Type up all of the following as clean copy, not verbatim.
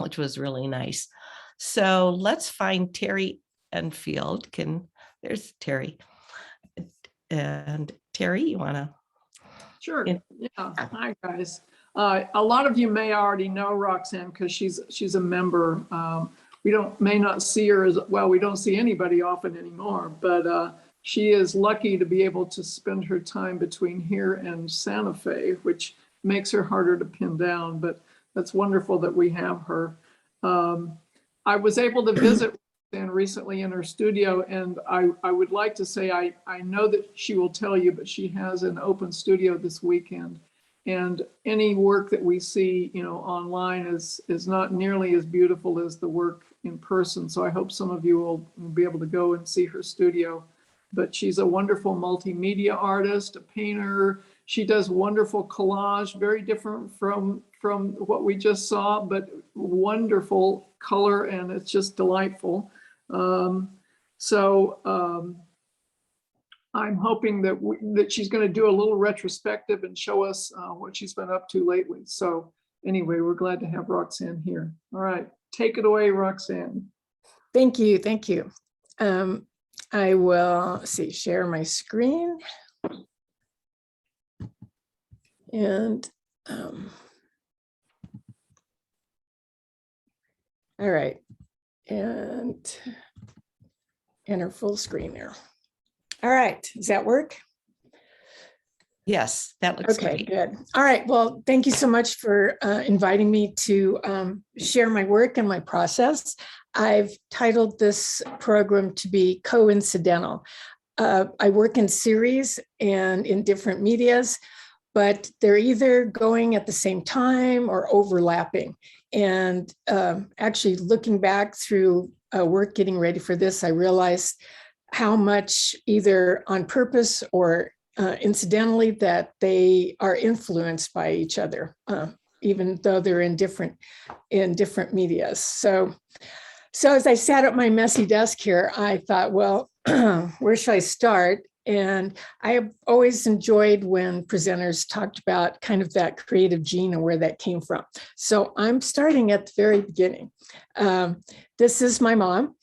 which was really nice. So let's find Terry Enfield. There's Terry. And Terry, you want to? Sure. Yeah. Hi, guys. A lot of you may already know Roxanne because she's a member. We may not see her as well. We don't see anybody often anymore, but she is lucky to be able to spend her time between here and Santa Fe, which makes her harder to pin down. But that's wonderful that we have her. I was able to visit Roxanne recently in her studio, and I would like to say I know that she will tell you, but she has an open studio this weekend. And any work that we see, online is not nearly as beautiful as the work in person. So I hope some of you will be able to go and see her studio. But she's a wonderful multimedia artist, a painter. She does wonderful collage, very different from what we just saw, but wonderful color, and it's just delightful. I'm hoping that she's going to do a little retrospective and show us what she's been up to lately. So anyway, we're glad to have Roxanne here. All right, take it away, Roxanne. Thank you. Thank you. I will share my screen. And all right, and enter full screen there. All right, does that work? Yes, that looks okay, great. Good. All right, well, thank you so much for inviting me to share my work and my process. I've titled this program to be coincidental. I work in series and in different medias, but they're either going at the same time or overlapping. And actually looking back through work getting ready for this, I realized how much either on purpose or incidentally that they are influenced by each other, even though they're in different medias. So as I sat at my messy desk here, I thought, well, where should I start? And I have always enjoyed when presenters talked about kind of that creative gene and where that came from. So I'm starting at the very beginning. This is my mom.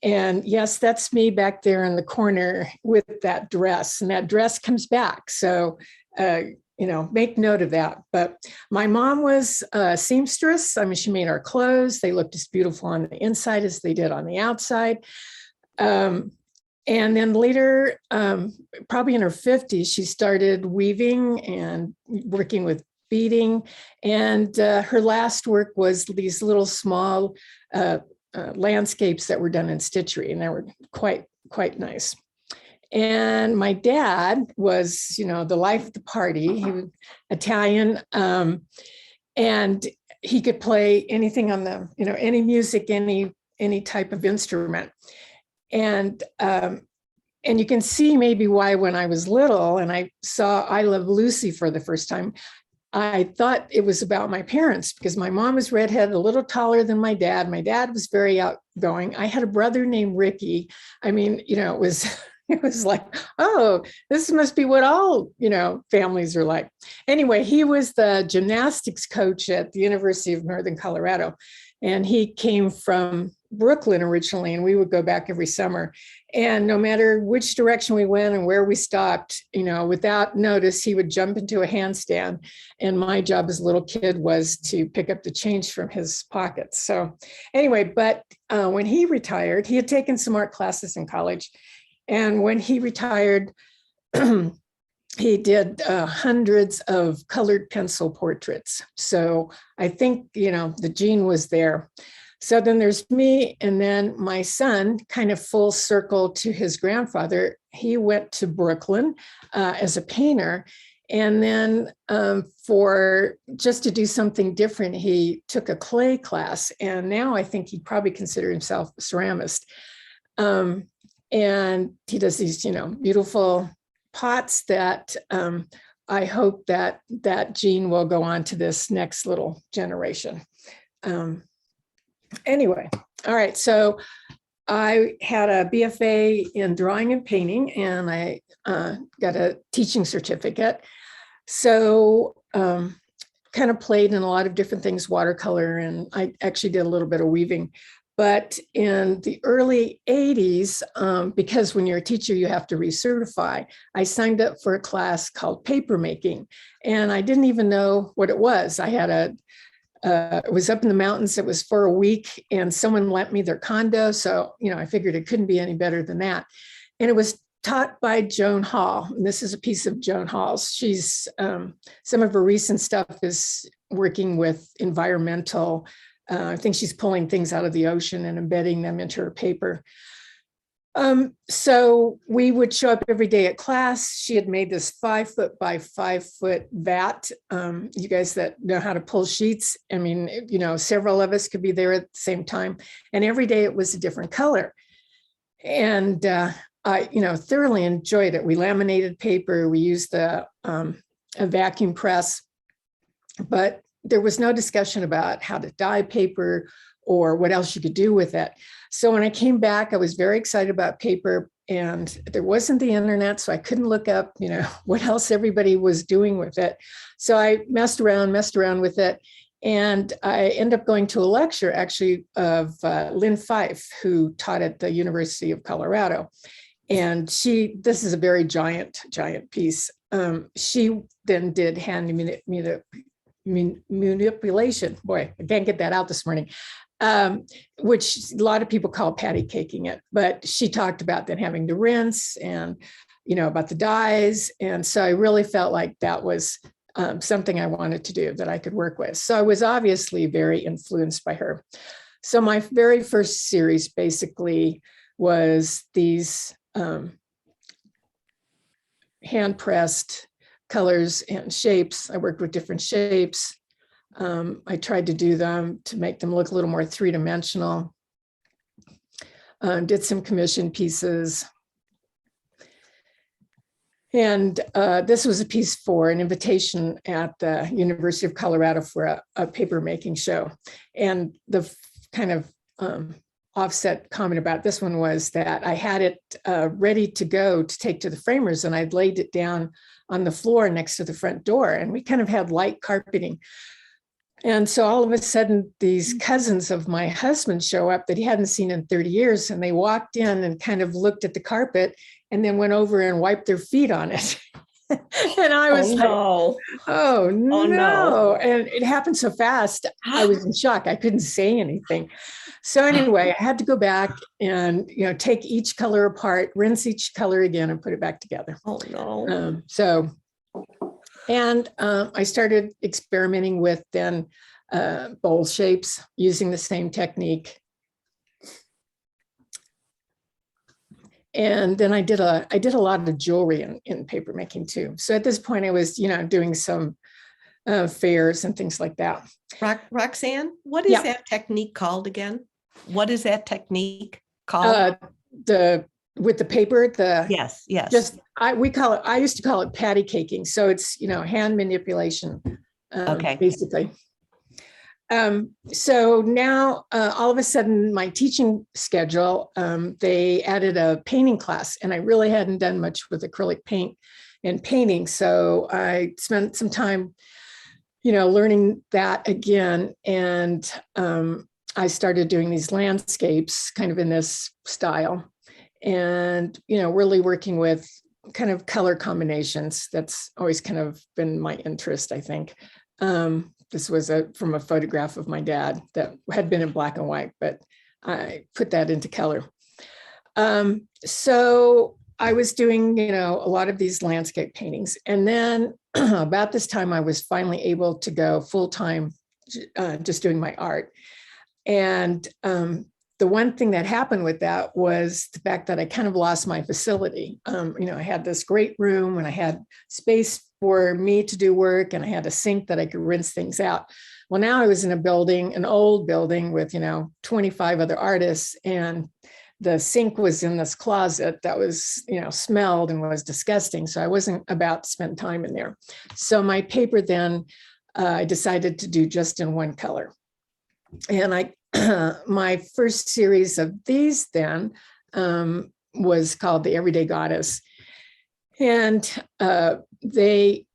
And yes, that's me back there in the corner with that dress, and that dress comes back. So, make note of that. But my mom was a seamstress. I mean, she made our clothes. They looked as beautiful on the inside as they did on the outside. And then later, probably in her 50s, she started weaving and working with beading. And her last work was these little small landscapes that were done in stitchery, and they were quite nice. And my dad was, the life of the party. He was Italian, and he could play anything on the, any music, any type of instrument. And you can see maybe why when I was little and I saw I Love Lucy for the first time, I thought it was about my parents, because my mom was redheaded, a little taller than my dad. My dad was very outgoing. I had a brother named Ricky. I mean, it was like, oh, this must be what all, families are like. Anyway, he was the gymnastics coach at the University of Northern Colorado. And he came from Brooklyn originally, and we would go back every summer. And no matter which direction we went and where we stopped, without notice, he would jump into a handstand. And my job as a little kid was to pick up the change from his pockets. So anyway, but when he retired, he had taken some art classes in college. And when he retired, he did hundreds of colored pencil portraits. So I think, the gene was there. So then there's me, and then my son, kind of full circle to his grandfather. He went to Brooklyn as a painter. And then for just to do something different, he took a clay class. And now I think he'd probably consider himself a ceramist. And he does these, beautiful pots that I hope that gene will go on to this next little generation. Anyway, all right. So I had a BFA in drawing and painting, and I got a teaching certificate. So kind of played in a lot of different things, watercolor, and I actually did a little bit of weaving. But in the early 80s, because when you're a teacher, you have to recertify, I signed up for a class called paper making. And I didn't even know what it was. I had it was up in the mountains. It was for a week, and someone lent me their condo. So, I figured it couldn't be any better than that. And it was taught by Joan Hall. And this is a piece of Joan Hall's. She's, some of her recent stuff is working with environmental. I think she's pulling things out of the ocean and embedding them into her paper. So we would show up every day at class. She had made this 5 foot by 5 foot vat. You guys that know how to pull sheets, I mean, several of us could be there at the same time. And every day it was a different color. And I, thoroughly enjoyed it. We laminated paper. We used a vacuum press, but there was no discussion about how to dye paper or what else you could do with it. So when I came back, I was very excited about paper, and there wasn't the internet, so I couldn't look up, what else everybody was doing with it. So I messed around with it. And I ended up going to a lecture actually of Lynn Fife, who taught at the University of Colorado. And this is a very giant piece. She then did hand manipulation. Boy, I can't get that out this morning. Which a lot of people call patty caking it, but she talked about then having to rinse and, about the dyes. And so I really felt like that was something I wanted to do that I could work with. So I was obviously very influenced by her. So my very first series basically was these hand-pressed colors and shapes. I worked with different shapes. I tried to do them to make them look a little more three-dimensional. Did some commission pieces. And this was a piece for an invitation at the University of Colorado for a paper making show. And the kind of offset comment about this one was that I had it ready to go to take to the framers, and I'd laid it down on the floor next to the front door, and we kind of had light carpeting. And so all of a sudden, these cousins of my husband show up that he hadn't seen in 30 years, and they walked in and kind of looked at the carpet and then went over and wiped their feet on it. And I was oh no. And it happened so fast. I was in shock. I couldn't say anything. So anyway, I had to go back and, take each color apart, rinse each color again, and put it back together. Oh no. I started experimenting with then bowl shapes using the same technique. And then I did a lot of jewelry in paper making too. So at this point I was, doing some fairs and things like that. Roxanne, what is that technique called again? What is that technique called? With the paper, yes. I used to call it patty caking. So it's, hand manipulation, basically. So now all of a sudden my teaching schedule, they added a painting class, and I really hadn't done much with acrylic paint and painting. So I spent some time, learning that again. And I started doing these landscapes kind of in this style, and, really working with kind of color combinations. That's always kind of been my interest, I think. This was from a photograph of my dad that had been in black and white, but I put that into color. So I was doing, a lot of these landscape paintings. And then about this time, I was finally able to go full-time, just doing my art. And the one thing that happened with that was the fact that I kind of lost my facility. I had this great room, and I had space for me to do work, and I had a sink that I could rinse things out. Well, now I was in an old building with, 25 other artists, and the sink was in this closet that was, smelled and was disgusting. So I wasn't about to spend time in there. So my paper then, I decided to do just in one color. And my first series of these then was called The Everyday Goddess. And they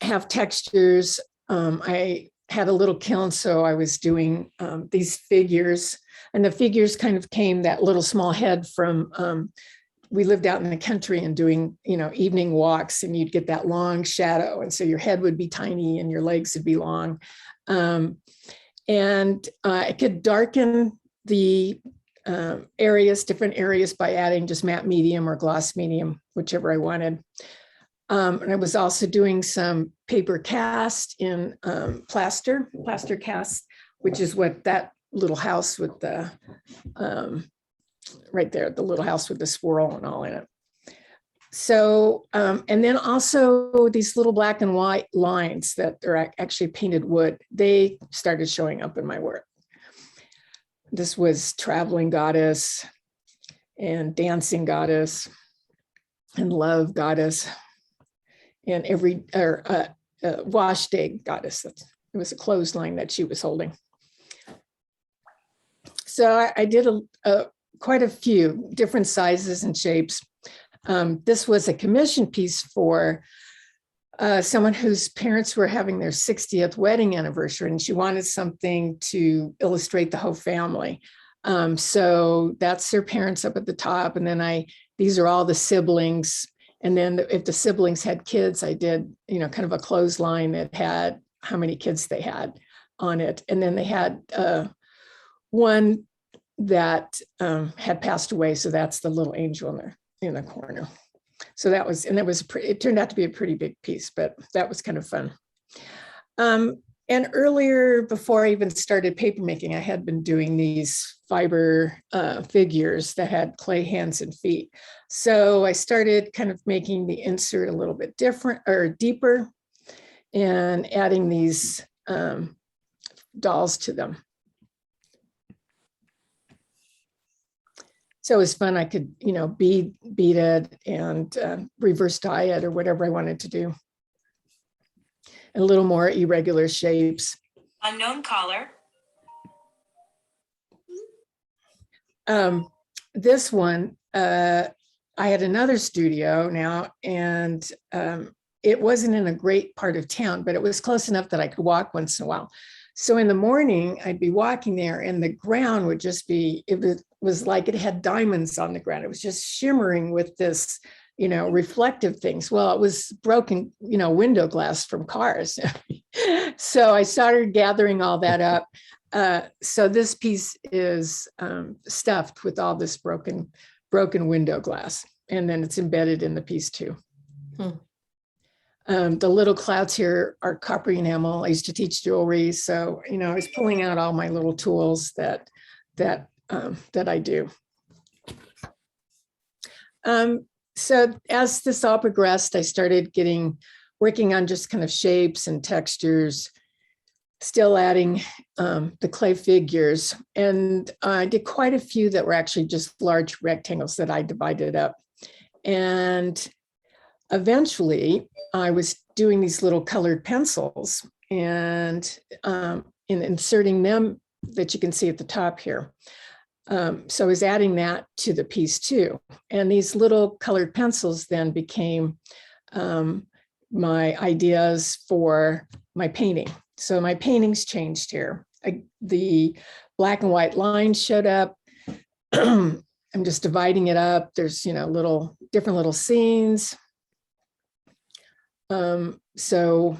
have textures. I had a little kiln, so I was doing these figures, and the figures kind of came, that little small head from, we lived out in the country and doing, evening walks, and you'd get that long shadow. And so your head would be tiny and your legs would be long. And I could darken the different areas by adding just matte medium or gloss medium, whichever I wanted. And I was also doing some paper cast in plaster cast, which is what that little house with the, right there, the little house with the swirl and all in it. So, and then also these little black and white lines that are actually painted wood, they started showing up in my work. This was traveling goddess and dancing goddess and love goddess and wash day goddess. It was a clothesline that she was holding. So I did quite a few different sizes and shapes. This was a commission piece for someone whose parents were having their 60th wedding anniversary, and she wanted something to illustrate the whole family. So that's their parents up at the top. And then these are all the siblings. And then if the siblings had kids, I did, kind of a clothesline that had how many kids they had on it. And then they had one that had passed away. So that's the little angel in the corner. So that was, and it turned out to be a pretty big piece, but that was kind of fun. And earlier, before I even started papermaking, I had been doing these fiber figures that had clay hands and feet. So I started kind of making the insert a little bit different or deeper and adding these dolls to them. So it was fun. I could, bead it and reverse dye it or whatever I wanted to do. A little more irregular shapes. Unknown caller. This one, I had another studio now, and it wasn't in a great part of town, but it was close enough that I could walk once in a while. So in the morning, I'd be walking there and the ground would just be, it was like it had diamonds on the ground. It was just shimmering with this, reflective things. Well, it was broken, window glass from cars. So I started gathering all that up. So this piece is stuffed with all this broken window glass. And then it's embedded in the piece too. The little clouds here are copper enamel. I used to teach jewelry. So, I was pulling out all my little tools that I do. So as this all progressed, I started working on just kind of shapes and textures, still adding the clay figures. And I did quite a few that were actually just large rectangles that I divided up. And eventually I was doing these little colored pencils and inserting them that you can see at the top here. So I was adding that to the piece too. And these little colored pencils then became my ideas for my painting. So my paintings changed here. The black and white lines showed up. I'm just dividing it up. There's, different little scenes. So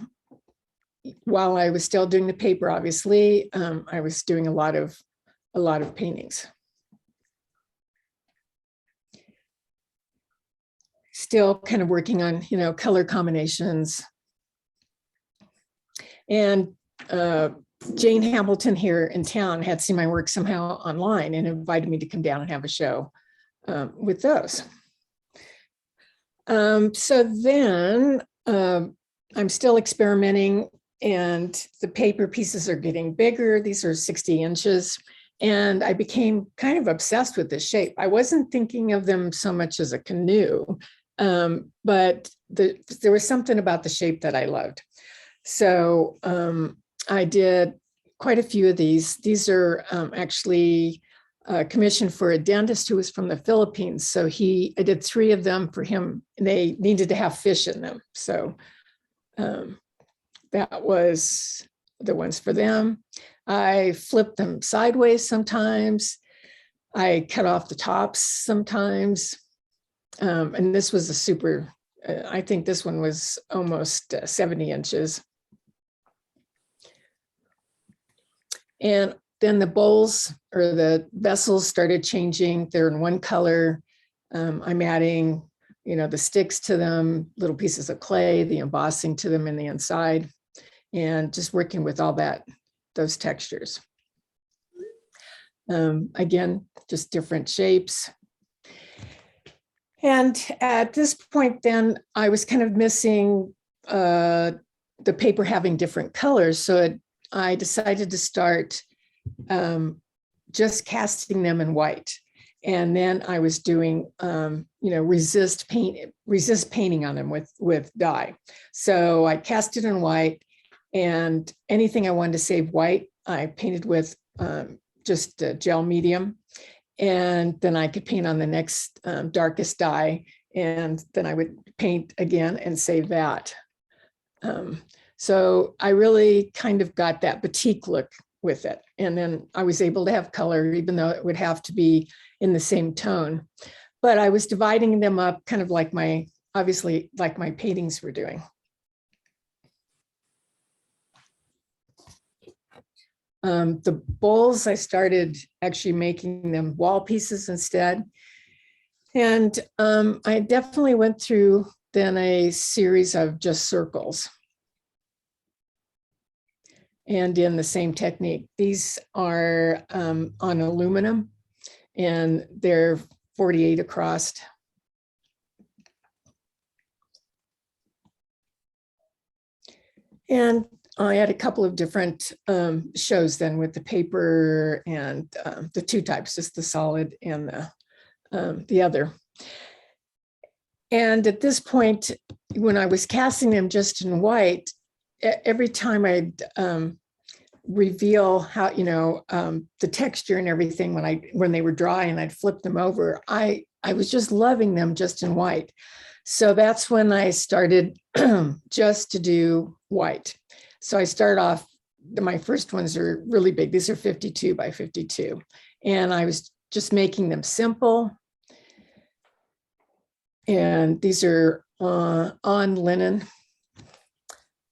while I was still doing the paper, obviously, I was doing a lot of paintings. Still kind of working on, color combinations. And Jane Hamilton here in town had seen my work somehow online and invited me to come down and have a show with those. So then I'm still experimenting, and the paper pieces are getting bigger. These are 60 inches. And I became kind of obsessed with this shape. I wasn't thinking of them so much as a canoe, but there was something about the shape that I loved. So I did quite a few of these. These are actually commissioned for a dentist who was from the Philippines. So I did 3 of them for him. And they needed to have fish in them. So that was the ones for them. I flipped them sideways sometimes. I cut off the tops sometimes. And this was a super, I think this one was almost 70 inches. And then the bowls or the vessels started changing. They're in one color. I'm adding, the sticks to them, little pieces of clay, the embossing to them in the inside, and just working with all those textures. Again, just different shapes. And at this point, then I was kind of missing the paper having different colors. So I decided to start just casting them in white. And then I was doing, resist painting on them with dye. So I cast it in white, and anything I wanted to save white, I painted with just gel medium. And then I could paint on the next darkest dye, and then I would paint again and save that. So I really kind of got that batik look with it. And then I was able to have color, even though it would have to be in the same tone. But I was dividing them up kind of like obviously like my paintings were doing. The bowls, I started actually making them wall pieces instead. And I definitely went through then a series of just circles. And in the same technique. These are on aluminum, and they're 48 across. And I had a couple of different shows then with the paper and the two types, just the solid and the other. And at this point, when I was casting them just in white, every time I'd reveal how, the texture and everything when they were dry and I'd flip them over, I was just loving them just in white. So that's when I started just to do white. So I start off, my first ones are really big. These are 52 by 52. And I was just making them simple. And these are on linen.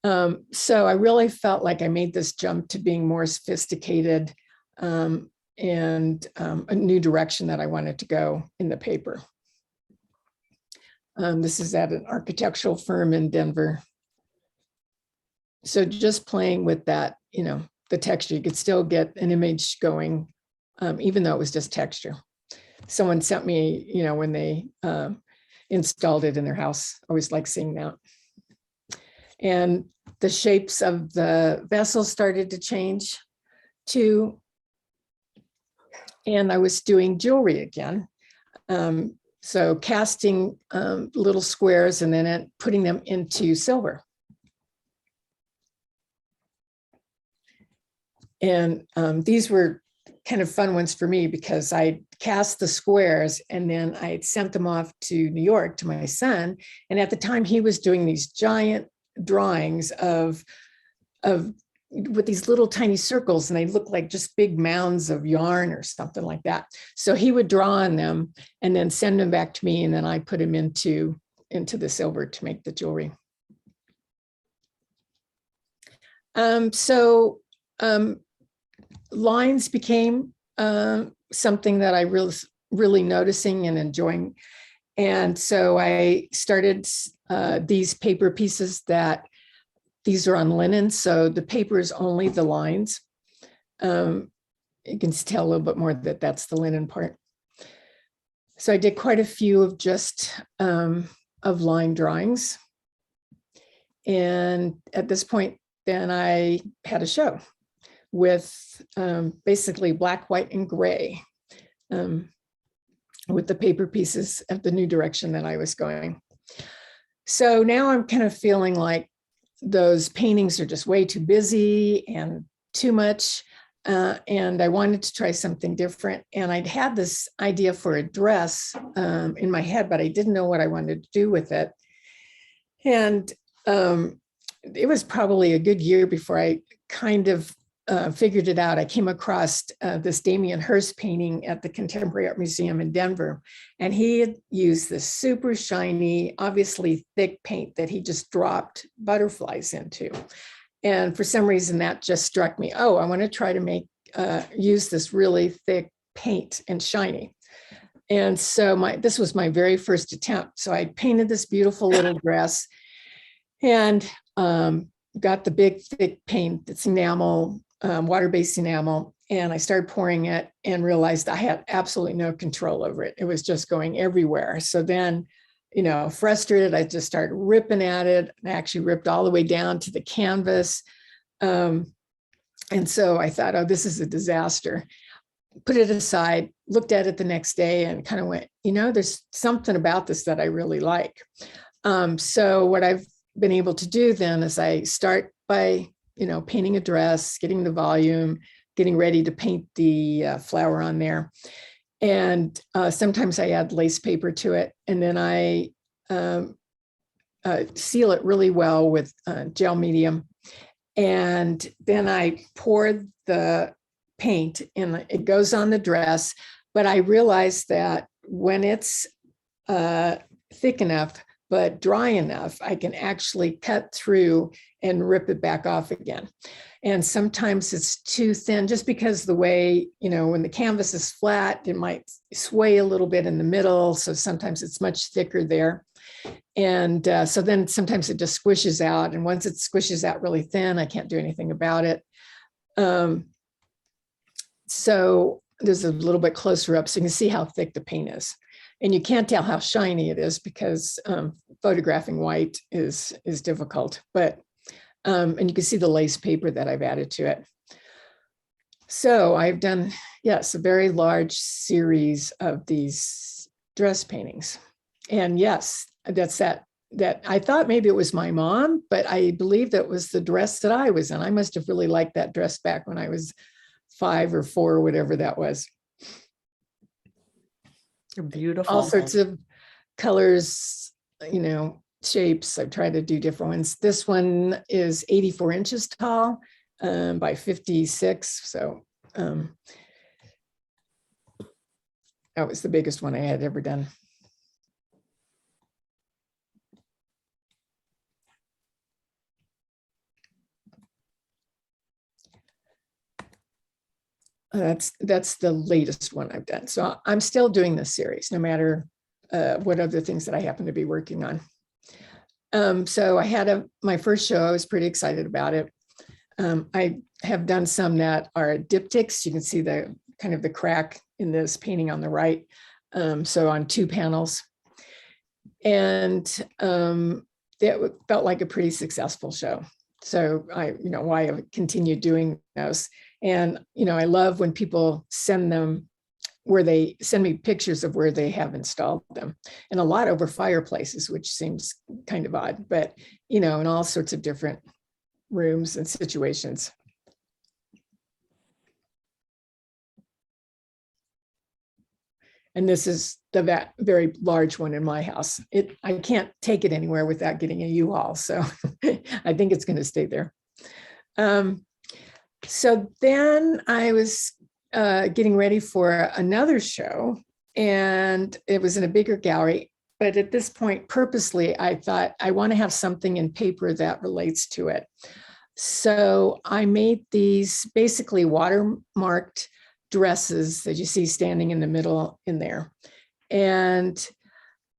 So I really felt like I made this jump to being more sophisticated and a new direction that I wanted to go in the paper. This is at an architectural firm in Denver. So just playing with that, the texture, you could still get an image going, even though it was just texture. Someone sent me, when they installed it in their house. I always like seeing that. And the shapes of the vessels started to change too. And I was doing jewelry again. So casting little squares and then putting them into silver. And these were kind of fun ones for me because I cast the squares and then I sent them off to New York to my son. And at the time he was doing these giant drawings with these little tiny circles, and they look like just big mounds of yarn or something like that. So he would draw on them and then send them back to me, and then I put them into the silver to make the jewelry. Lines became something that I really noticing and enjoying. And so I started these paper pieces these are on linen. So the paper is only the lines. You can tell a little bit more that that's the linen part. So I did quite a few of just of line drawings. And at this point, then I had a show with basically black, white, and gray with the paper pieces of the new direction that I was going. So now I'm kind of feeling like those paintings are just way too busy and too much. And I wanted to try something different. And I'd had this idea for a dress in my head, but I didn't know what I wanted to do with it. And it was probably a good year before I kind of figured it out. I came across this Damien Hirst painting at the Contemporary Art Museum in Denver, and he had used this super shiny, obviously thick paint that he just dropped butterflies into. And for some reason that just struck me. Oh, I want to try to use this really thick paint and shiny. And so this was my very first attempt. So I painted this beautiful little dress and got the big thick paint, it's enamel, water-based enamel, and I started pouring it and realized I had absolutely no control over it. It was just going everywhere. So then, frustrated, I just started ripping at it. I actually ripped all the way down to the canvas. And so I thought, oh, this is a disaster. Put it aside, looked at it the next day and kind of went, there's something about this that I really like. So what I've been able to do then is I start by, painting a dress, getting the volume, getting ready to paint the flower on there. And sometimes I add lace paper to it. And then I seal it really well with gel medium. And then I pour the paint and it goes on the dress. But I realized that when it's thick enough, but dry enough, I can actually cut through and rip it back off again. And sometimes it's too thin, just because the way, when the canvas is flat, it might sway a little bit in the middle. So sometimes it's much thicker there. And so then sometimes it just squishes out. And once it squishes out really thin, I can't do anything about it. So there's a little bit closer up so you can see how thick the paint is. And you can't tell how shiny it is because photographing white is difficult, but, and you can see the lace paper that I've added to it. So I've done, yes, a very large series of these dress paintings. And yes, that's that I thought maybe it was my mom, but I believe that was the dress that I was in. I must have really liked that dress back when I was 5 or 4 or whatever that was. You're beautiful. All sorts of colors, shapes. I've tried to do different ones. This one is 84 inches tall by 56. So that was the biggest one I had ever done. That's the latest one I've done. So I'm still doing this series, no matter what other things that I happen to be working on. So I had my first show. I was pretty excited about it. I have done some that are diptychs. You can see the kind of the crack in this painting on the right. So on 2 panels. And it felt like a pretty successful show. So why I continued doing those. And, I love when people send me pictures of where they have installed them, and a lot over fireplaces, which seems kind of odd, but, in all sorts of different rooms and situations. And this is that very large one in my house. I can't take it anywhere without getting a U-Haul. So I think it's going to stay there. So then I was getting ready for another show, and it was in a bigger gallery. But at this point, purposely, I thought I want to have something in paper that relates to it. So I made these basically watermarked dresses that you see standing in the middle in there. And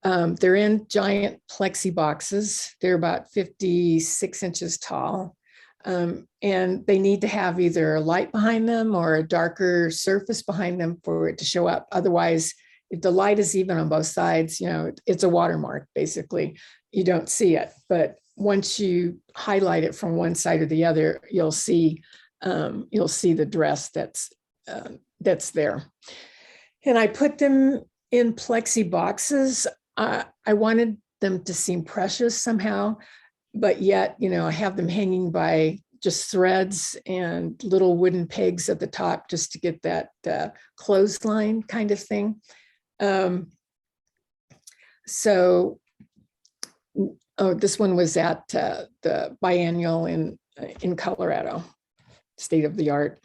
they're in giant plexi boxes. They're about 56 inches tall. And they need to have either a light behind them or a darker surface behind them for it to show up. Otherwise, if the light is even on both sides, it's a watermark, basically. You don't see it. But once you highlight it from one side or the other, you'll see the dress that's there. And I put them in plexi boxes. I wanted them to seem precious somehow, but yet, I have them hanging by just threads and little wooden pegs at the top just to get that clothesline kind of thing. So Oh, this one was at the biennial in Colorado, state of the art.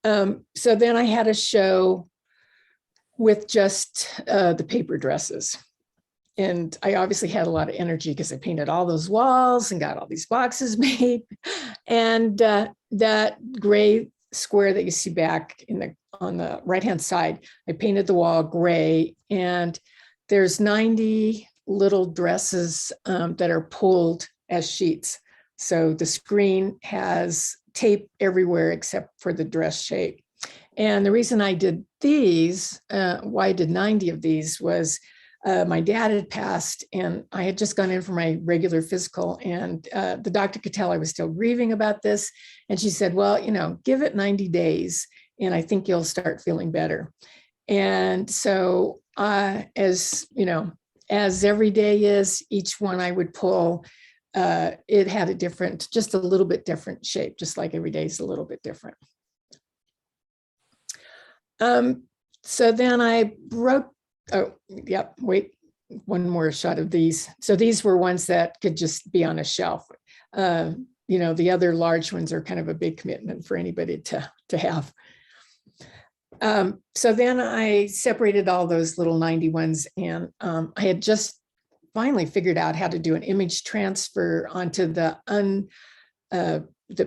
So then I had a show with just the paper dresses. And I obviously had a lot of energy because I painted all those walls and got all these boxes made. And that gray square that you see back on the right-hand side, I painted the wall gray, and there's 90 little dresses that are pulled as sheets. So the screen has tape everywhere except for the dress shape. And the reason I did these, why I did 90 of these, was my dad had passed and I had just gone in for my regular physical, and the doctor could tell I was still grieving about this. And she said, well, give it 90 days and I think you'll start feeling better. And so as every day is, each one I would pull, it had a different, just a little bit different shape, just like every day is a little bit different. So then I wrote, wait, one more shot of these. So these were ones that could just be on a shelf. The other large ones are kind of a big commitment for anybody to have. So then I separated all those little 90 ones, and I had just finally figured out how to do an image transfer onto the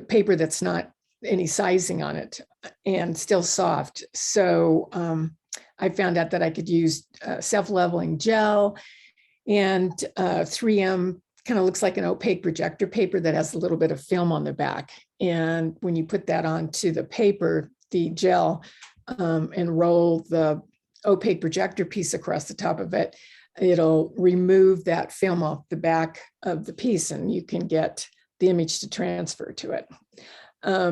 paper that's not any sizing on it and still soft. So I found out that I could use self-leveling gel and 3M, kind of looks like an opaque projector paper that has a little bit of film on the back. And when you put that onto the paper, the gel, and roll the opaque projector piece across the top of it, it'll remove that film off the back of the piece and you can get the image to transfer to it.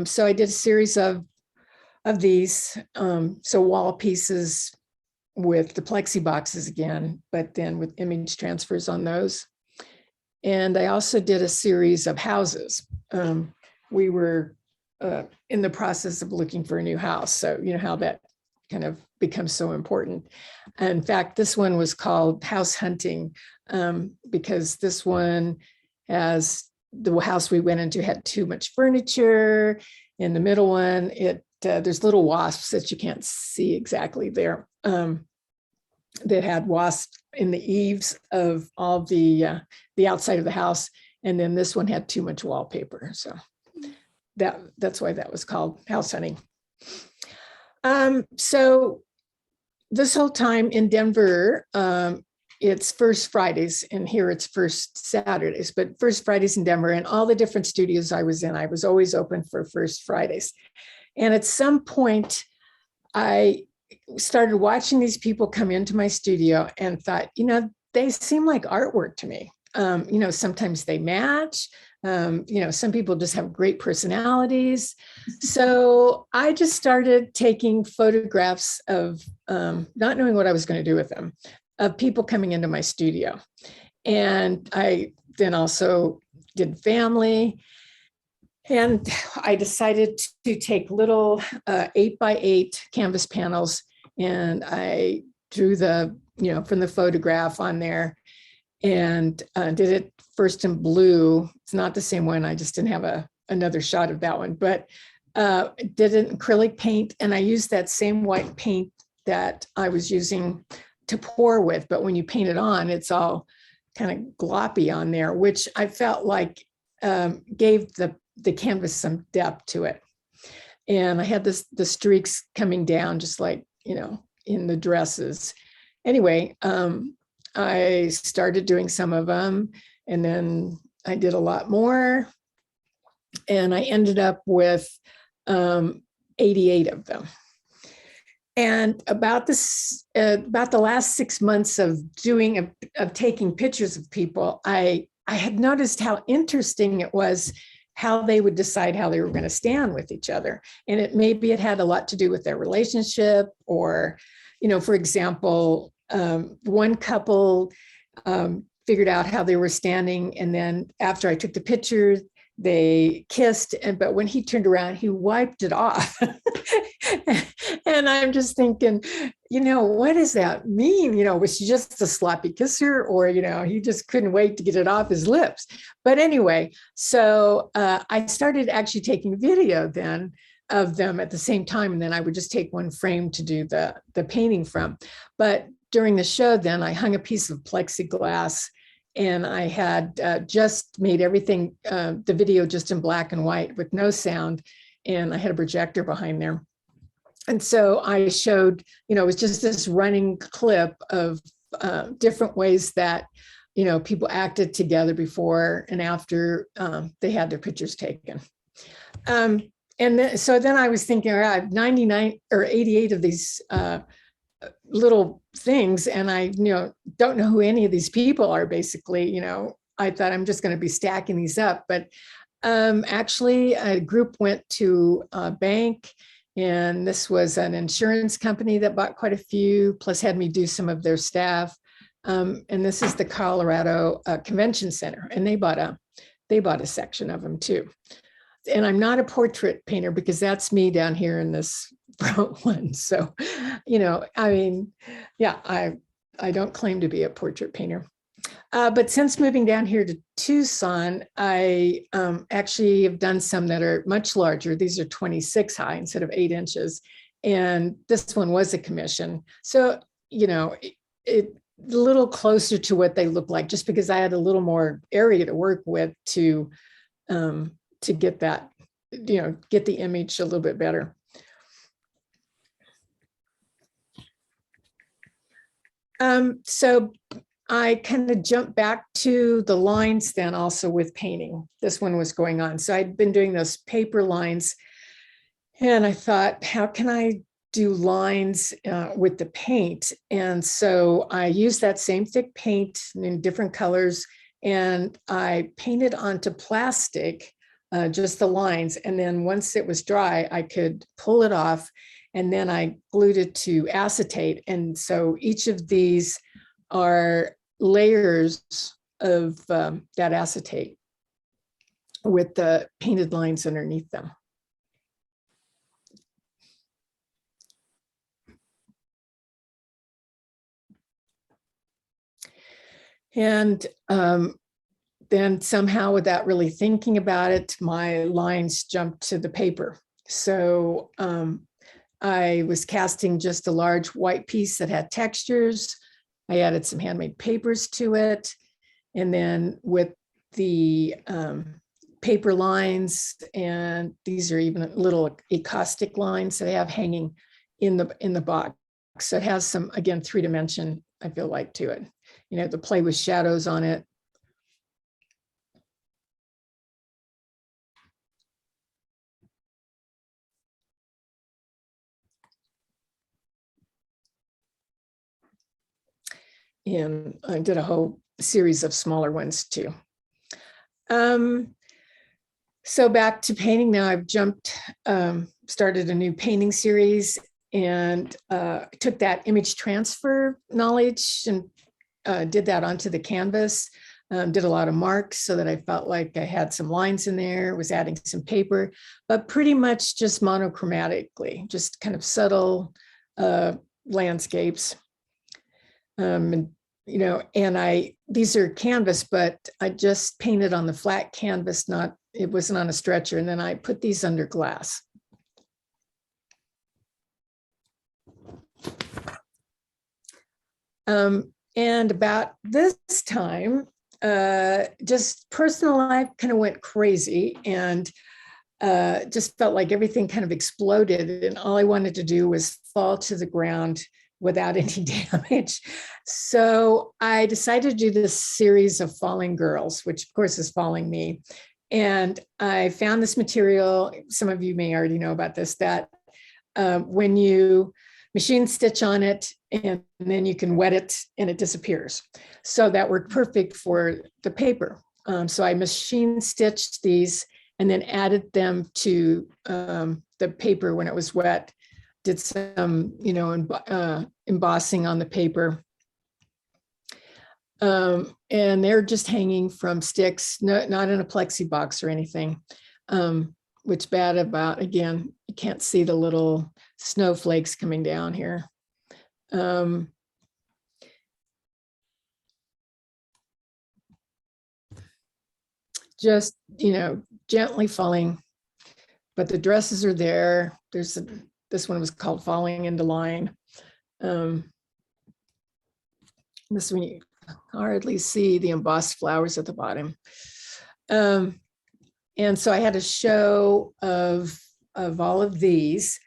So I did a series of these, so wall pieces with the plexi boxes again, but then with image transfers on those. And I also did a series of houses. We were in the process of looking for a new house. So you know how that kind of becomes so important. In fact, this one was called House Hunting because this one has, the house we went into had too much furniture. In the middle one, there's little wasps that you can't see exactly there, that had wasps in the eaves of all the outside of the house. And then this one had too much wallpaper. So that's why that was called House Hunting. So this whole time in Denver, it's first Fridays, and here it's first Saturdays, but first Fridays in Denver, and all the different studios I was in, I was always open for first Fridays. And at some point, I started watching these people come into my studio and thought, they seem like artwork to me. Sometimes they match. Some people just have great personalities. So I just started taking photographs of, not knowing what I was going to do with them, of people coming into my studio. And I then also did family. And I decided to take little 8x8 canvas panels, and I drew from the photograph on there, and did it first in blue. It's not the same one. I just didn't have another shot of that one, but did it in acrylic paint. And I used that same white paint that I was using to pour with, but when you paint it on, it's all kind of gloppy on there, which I felt like gave the canvas some depth to it. And I had the streaks coming down, just like, in the dresses. Anyway, I started doing some of them, and then I did a lot more, and I ended up with 88 of them. And about the last 6 months of taking pictures of people, I had noticed how interesting it was how they would decide how they were going to stand with each other. And maybe it had a lot to do with their relationship, or, for example, one couple figured out how they were standing. And then after I took the picture, they kissed. But when he turned around, he wiped it off. And I'm just thinking, what does that mean? Was she just a sloppy kisser, or, he just couldn't wait to get it off his lips? But anyway, so I started actually taking video then of them at the same time. And then I would just take one frame to do the painting from. But during the show, then I hung a piece of plexiglass, and I had just made everything, the video just in black and white with no sound. And I had a projector behind there. And so I showed, it was just this running clip of different ways that, people acted together before and after they had their pictures taken. So then I was thinking, all right, 99 or 88 of these little things, and I don't know who any of these people are. Basically, I thought I'm just going to be stacking these up, but actually a group went to a bank, and this was an insurance company that bought quite a few, plus had me do some of their staff. And this is the Colorado Convention Center, and they bought a section of them too. And I'm not a portrait painter, because that's me down here in this front one. So, I don't claim to be a portrait painter. But since moving down here to Tucson, I actually have done some that are much larger. These are 26 high instead of 8 inches. And this one was a commission. So, it a little closer to what they look like, just because I had a little more area to work with to get that, get the image a little bit better. So I kind of jumped back to the lines then also with painting. This one was going on. So I'd been doing those paper lines, and I thought, how can I do lines with the paint? And so I used that same thick paint in different colors, and I painted onto plastic just the lines. And then once it was dry, I could pull it off, and then I glued it to acetate. And so each of these are layers of that acetate with the painted lines underneath them. And then somehow, without really thinking about it, my lines jumped to the paper. So I was casting just a large white piece that had textures. I added some handmade papers to it. And then with the paper lines, and these are even little acoustic lines that I have hanging in the box. So it has some, again, 3-dimension, I feel like, to it. The play with shadows on it. And I did a whole series of smaller ones too. So back to painting now. I've jumped, started a new painting series, and took that image transfer knowledge and did that onto the canvas. Did a lot of marks so that I felt like I had some lines in there, was adding some paper, but pretty much just monochromatically, just kind of subtle landscapes. And these are canvas, but I just painted on the flat canvas, it wasn't on a stretcher. And then I put these under glass. And about this time, just personal life kind of went crazy, and just felt like everything kind of exploded, and all I wanted to do was fall to the ground without any damage. So I decided to do this series of falling girls, which of course is falling me. And I found this material, some of you may already know about this, that when you machine stitch on it, and then you can wet it and it disappears. So that worked perfect for the paper. So I machine stitched these and then added them to the paper when it was wet. Did some, embossing on the paper. And they're just hanging from sticks, not in a plexi box or anything. what's bad about, again, you can't see the little snowflakes coming down here. Just, gently falling, but the dresses are there. This one was called Falling into Line. This one you hardly see the embossed flowers at the bottom. And so I had a show of all of these.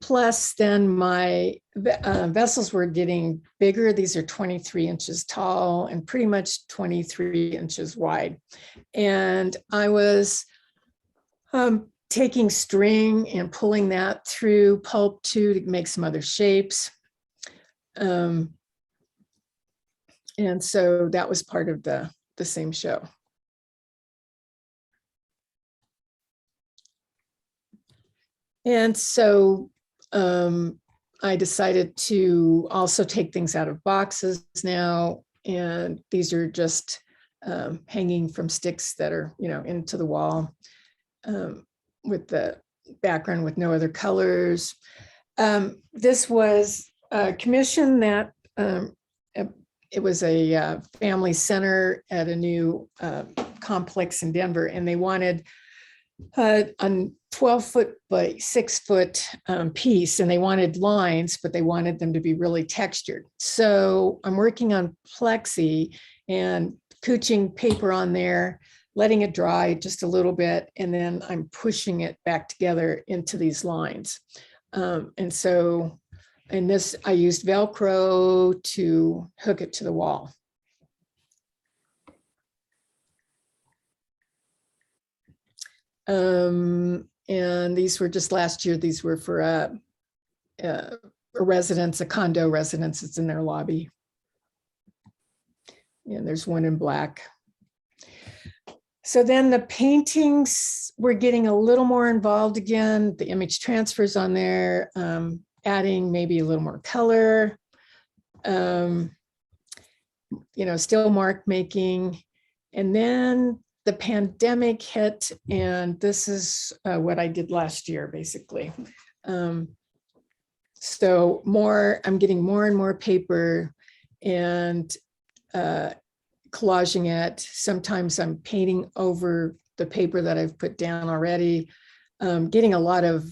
Plus, then my vessels were getting bigger. These are 23 inches tall and pretty much 23 inches wide. And I was taking string and pulling that through pulp too to make some other shapes. And so that was part of the same show. And so I decided to also take things out of boxes now. And these are just hanging from sticks that are, into the wall with the background with no other colors. This was a commission that it was a family center at a new complex in Denver, and they wanted a 12-foot by 6-foot piece, and they wanted lines, but they wanted them to be really textured. So I'm working on plexi and couching paper on there, letting it dry just a little bit, and then I'm pushing it back together into these lines. And so in this, I used Velcro to hook it to the wall. And these were just last year. These were for a residence, a condo residence. It's in their lobby. And there's one in black. So then the paintings were getting a little more involved again. The image transfers on there, adding maybe a little more color, still mark making. And then the pandemic hit, and this is what I did last year, basically. So I'm getting more and more paper and collaging it. Sometimes I'm painting over the paper that I've put down already. Getting a lot of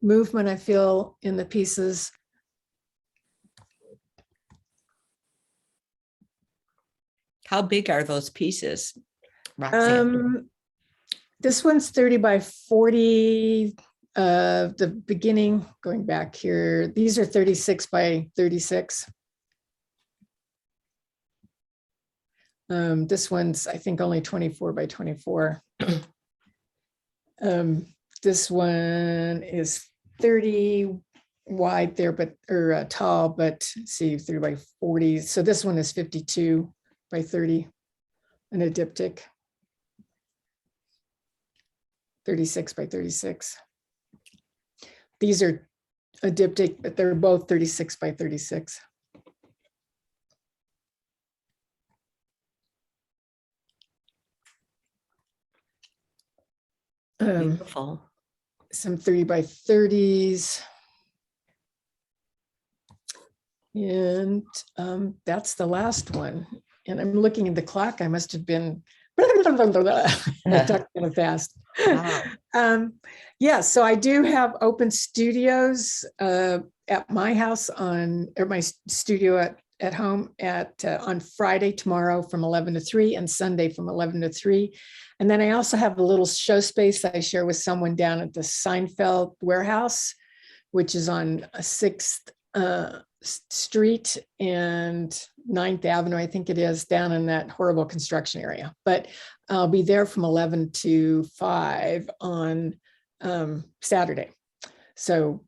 movement, I feel, in the pieces. How big are those pieces, Roxanne? This one's 30 by 40. The beginning, going back here, these are 36 by 36. This one's, I think, only 24 by 24. This one is 30 wide there, or tall, but see, 30 by 40. So this one is 52 by 30, and a diptych. 36 by 36. These are a diptych, but they're both 36 by 36. Beautiful. Some 30 by 30s. And that's the last one. And I'm looking at the clock. I must have been I talked kind of fast. Wow. Yeah, so I do have open studios at my house or my studio at home on Friday, tomorrow from 11 to 3, and Sunday from 11 to 3. And then I also have a little show space that I share with someone down at the Seinfeld warehouse, which is on 6th Street and 9th Avenue, I think it is, down in that horrible construction area. But I'll be there from 11 to 5 on Saturday. So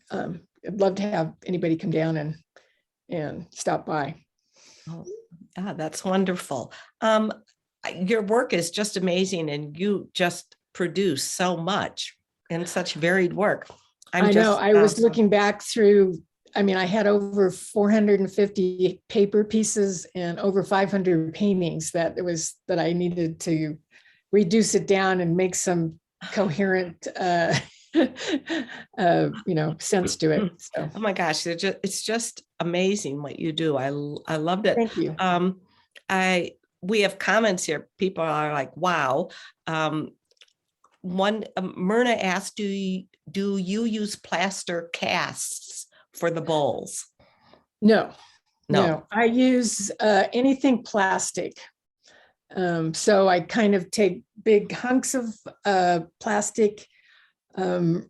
I'd love to have anybody come down and stop by. Oh, that's wonderful. Your work is just amazing, and you just produce so much and such varied work. I know. I was looking back through, I had over 450 paper pieces and over 500 paintings that I needed to reduce it down and make some coherent, sense to it. So Oh my gosh, it's just amazing what you do. I loved it. thank you. We have comments here. People are like, wow. Myrna asked, do you use plaster casts for the bowls? No, No. no, I use anything plastic. So I kind of take big hunks of plastic. You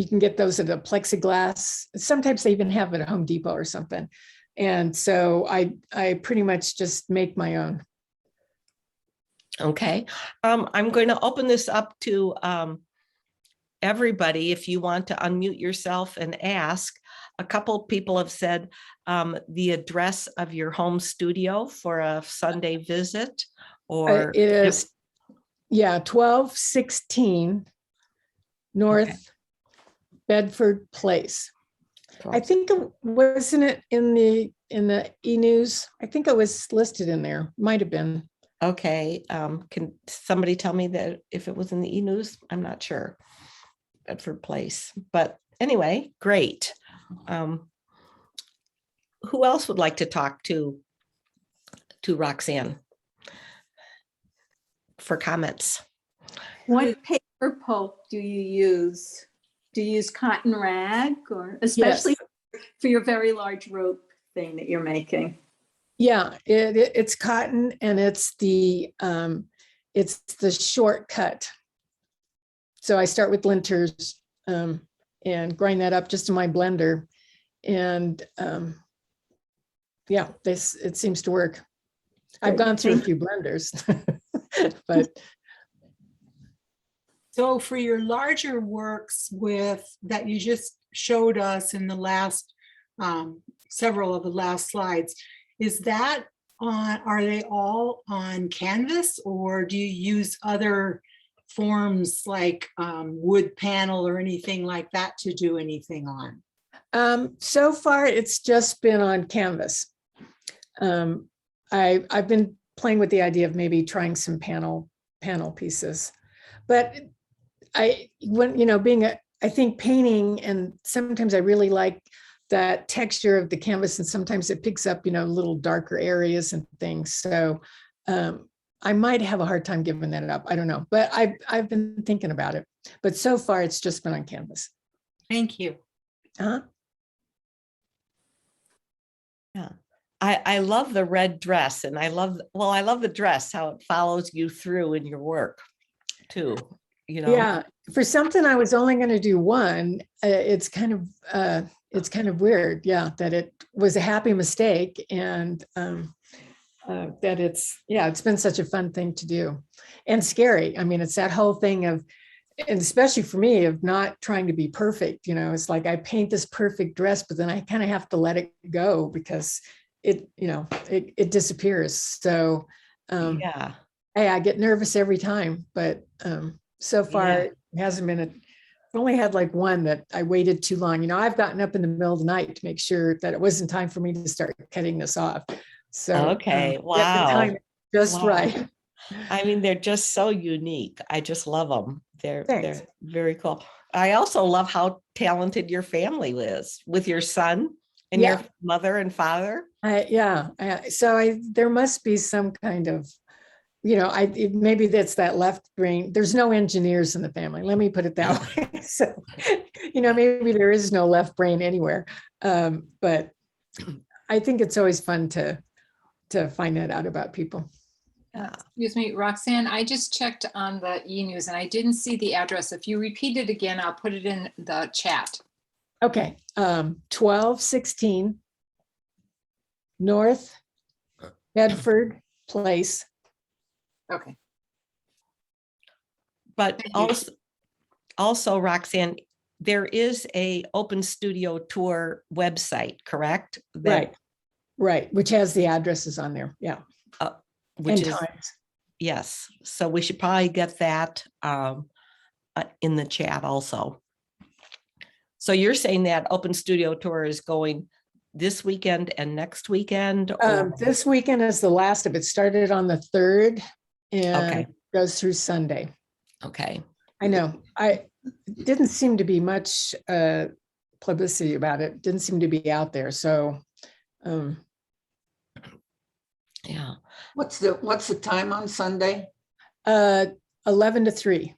can get those at a plexiglass. Sometimes they even have it at Home Depot or something. And so I pretty much just make my own. Okay. I'm going to open this up to everybody. If you want to unmute yourself and ask, a couple of people have said the address of your home studio for a Sunday visit, or It is, 1216 North Bedford Place. I think wasn't it in the e-news? I think it was listed in there. Might have been. Okay. Can somebody tell me that if it was in the e-news? I'm not sure. Bedford Place, but anyway, great. Who else would like to talk to Roxanne for comments? What paper pulp do you use? Do you use cotton rag, or especially for your very large rope thing that you're making? Yeah, it's cotton, and it's the shortcut. So I start with linters and grind that up just in my blender, and it seems to work. I've gone through a few blenders, but so for your larger works that you just showed us in the last several of the last slides, are they all on canvas, or do you use other forms like wood panel or anything like that to do anything on? So far it's just been on canvas. I've been playing with the idea of maybe trying some panel pieces, but I think painting, and sometimes I really like that texture of the canvas, and sometimes it picks up, little darker areas and things. So I might have a hard time giving that up. I don't know, but I've been thinking about it. But so far, it's just been on canvas. Thank you. Yeah, I love the red dress, and I love the dress, how it follows you through in your work too. Yeah. For something I was only going to do one, it's kind of weird. Yeah, that it was a happy mistake, and that it's been such a fun thing to do, and scary. I mean, it's that whole thing of, and especially for me, of not trying to be perfect. It's like I paint this perfect dress, but then I kind of have to let it go because it disappears. So I get nervous every time, but so far it hasn't been I've only had like one that I waited too long. I've gotten up in the middle of the night to make sure that it wasn't time for me to start cutting this off. So okay, wow, the time just right. I mean, they're just so unique. I just love them. They're Thanks. very cool. I also love how talented your family is with your son and your mother and father. So there must be some kind of, maybe that's that left brain. There's no engineers in the family. Let me put it that way. So, maybe there is no left brain anywhere. But I think it's always fun to find that out about people. Excuse me, Roxanne, I just checked on the e-news and I didn't see the address. If you repeat it again, I'll put it in the chat. Okay. 1216 North Bedford Place. Okay. But also, Roxanne, there is a open studio tour website, correct? Right. Which has the addresses on there. Yeah. Which is times. Yes. So we should probably get that in the chat also. So you're saying that open studio tour is going this weekend and next weekend? This weekend is the last of it. Started on the 3rd and goes through Sunday. Okay. I know. I didn't seem to be much publicity about it. Didn't seem to be out there. So, Yeah. What's the time on Sunday? 11 to 3.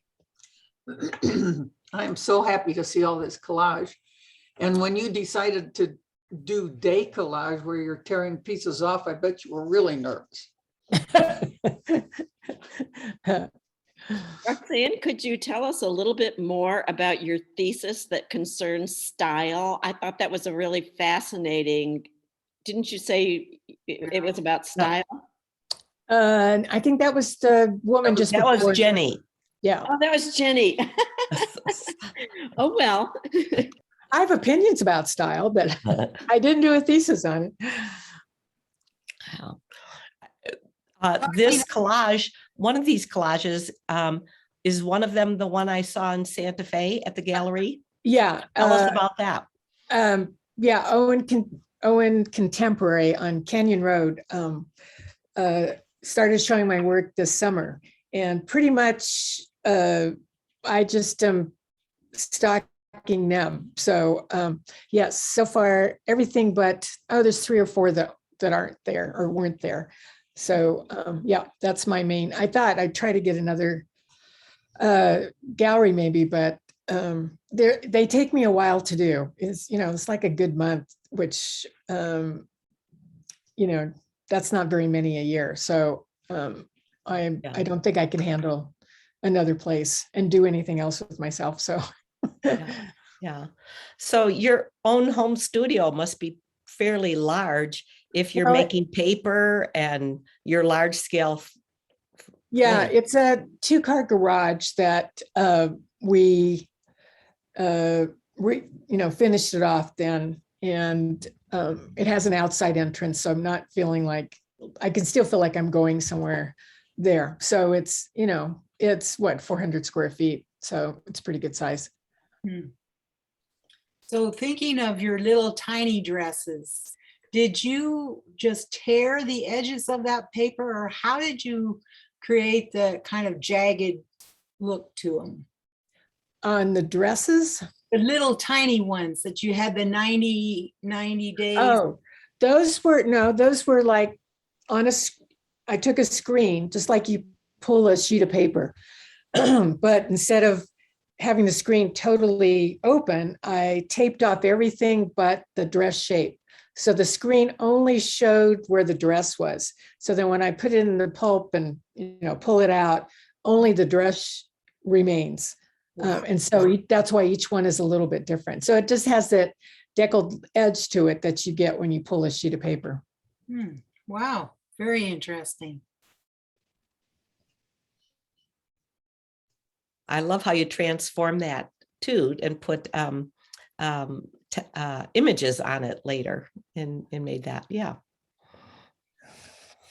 I am so happy to see all this collage. And when you decided to do day collage where you're tearing pieces off, I bet you were really nervous. Roxanne, could you tell us a little bit more about your thesis that concerns style? I thought that was a really fascinating. Didn't you say it was about style? I think that was the woman just That was before. Jenny. Yeah. Oh, that was Jenny. Oh, well. I have opinions about style, but I didn't do a thesis on it. This collage, one of these collages, is one of them the one I saw in Santa Fe at the gallery? Yeah. Tell us about that. Yeah, Owen Contemporary on Canyon Road started showing my work this summer, and pretty much I just am stocking them. So yes, so far everything but there's 3 or 4 that aren't there or weren't there. So yeah, that's my main. I thought I'd try to get another gallery maybe, but they take me a while to do. It's like a good month, which that's not very many a year. So I don't think I can handle another place and do anything else with myself. So Yeah. So your own home studio must be fairly large if you're making paper and your large scale. Yeah, it's a 2-car garage that we finished it off then, and it has an outside entrance, so I'm not feeling like I can still feel like I'm going somewhere there. So it's what, 400 square feet, so it's pretty good size. So thinking of your little tiny dresses, did you just tear the edges of that paper, or how did you create the kind of jagged look to them? On the dresses? The little tiny ones that you had the 90 days. Oh, those were like I took a screen, just like you pull a sheet of paper. But instead of having the screen totally open, I taped off everything but the dress shape. So the screen only showed where the dress was. So then when I put it in the pulp and pull it out, only the dress remains. And so that's why each one is a little bit different. So it just has that deckled edge to it that you get when you pull a sheet of paper. Wow, very interesting. I love how you transform that too and put images on it later and made that. Yeah.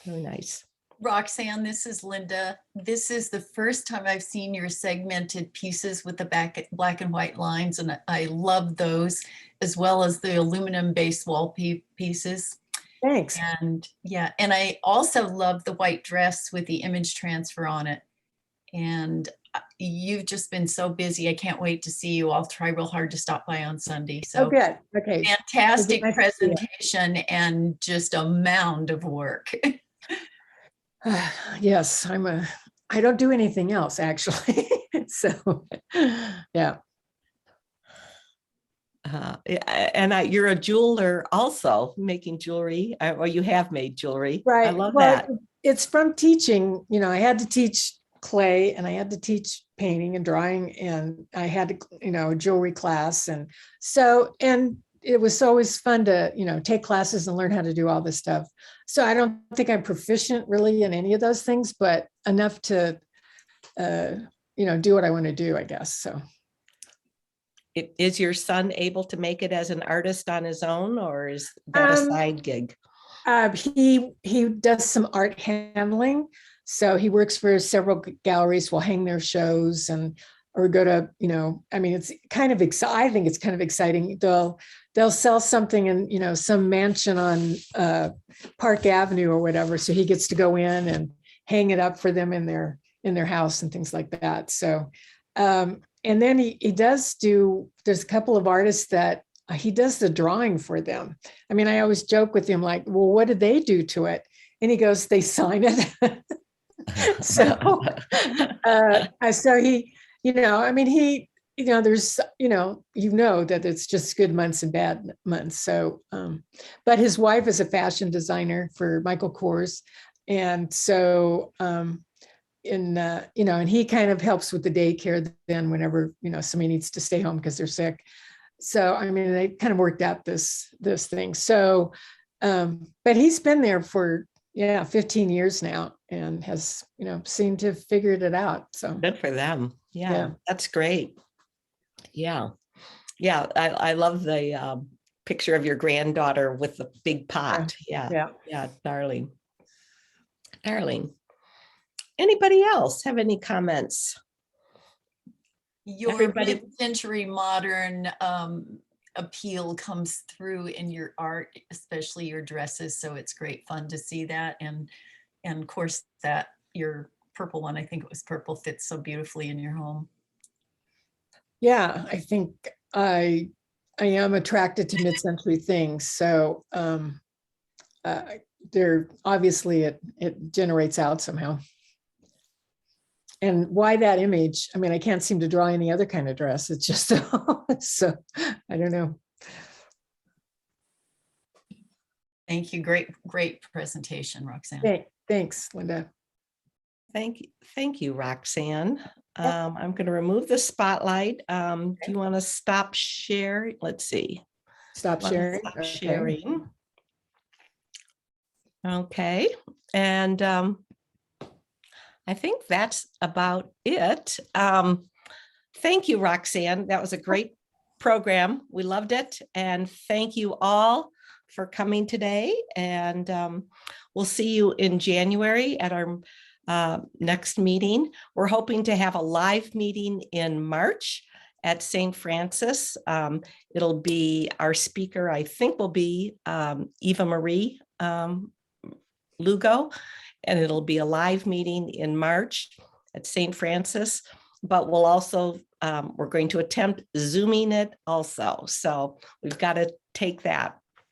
Really nice. Roxanne, this is Linda. This is the first time I've seen your segmented pieces with the black and white lines, and I love those, as well as the aluminum-based wall pieces. Thanks. And yeah, and I also love the white dress with the image transfer on it. And you've just been so busy. I can't wait to see you. I'll try real hard to stop by on Sunday. So good. Okay. Fantastic presentation and just a mound of work. Yes, I don't do anything else actually. So yeah. And you're a jeweler also, making jewelry, or you have made jewelry. Right. I love that. It's from teaching. I had to teach clay, and I had to teach painting and drawing, and I had a jewelry class, and it was always fun to take classes and learn how to do all this stuff. So I don't think I'm proficient really in any of those things, but enough to do what I want to do, I guess. So Is your son able to make it as an artist on his own, or is that a side gig? He does some art handling. So he works for several galleries, will hang their shows or go to, it's kind of I think it's kind of exciting. They'll sell something in, some mansion on Park Avenue or whatever. So he gets to go in and hang it up for them in their house and things like that. So And then he does there's a couple of artists that he does the drawing for them. I mean, I always joke with him like, well, what did they do to it? And he goes, they sign it. So he, I mean, there's, that it's just good months and bad months. So, but his wife is a fashion designer for Michael Kors. And so, and he kind of helps with the daycare then whenever, somebody needs to stay home because they're sick. So, I mean, they kind of worked out this thing. So, but he's been there for, 15 years now and has, seemed to have figured it out. So Good for them. Yeah, Yeah. that's great. Yeah. Yeah. I love the picture of your granddaughter with the big pot. Yeah. Yeah. Darling. Anybody else have any comments? Your Everybody- mid-century modern appeal comes through in your art, especially your dresses. So it's great fun to see that. And of course that your purple one, I think it was purple, fits so beautifully in your home. Yeah, I think I am attracted to mid-century things. So they're obviously it generates out somehow. And why that image? I mean, I can't seem to draw any other kind of dress. It's just so I don't know. Thank you. Great presentation, Roxanne. Thanks, Linda. Thank you, Roxanne. I'm going to remove the spotlight. Do you want to stop sharing? Let's see. Stop sharing. Stop Okay. sharing. Okay. And I think that's about it. Thank you, Roxanne. That was a great program. We loved it. And thank you all for coming today. And we'll see you in January at our next meeting. We're hoping to have a live meeting in March at St. Francis. It'll be, our speaker, I think, will be Eva Marie Lugo, and it'll be a live meeting in March at St. Francis, but we'll also, we're going to attempt Zooming it also. So we've got to take that.